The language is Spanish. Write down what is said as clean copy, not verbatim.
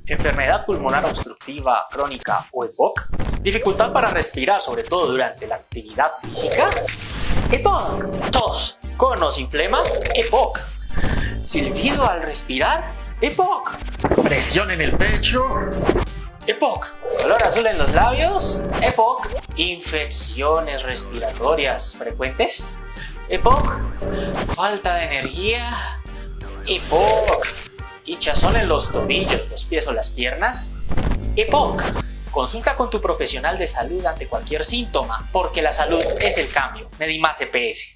enfermedad pulmonar obstructiva crónica o EPOC, dificultad para respirar, sobre todo durante la actividad física, EPOC, tos, con o sin flema, EPOC, silbido al respirar, EPOC, presión en el pecho, EPOC, color azul en los labios, EPOC, infecciones respiratorias frecuentes, EPOC, falta de energía, EPOC, hinchazón en los tobillos, los pies o las piernas, EPOC. Consulta con tu profesional de salud ante cualquier síntoma, porque la salud es el cambio. Medimas EPS.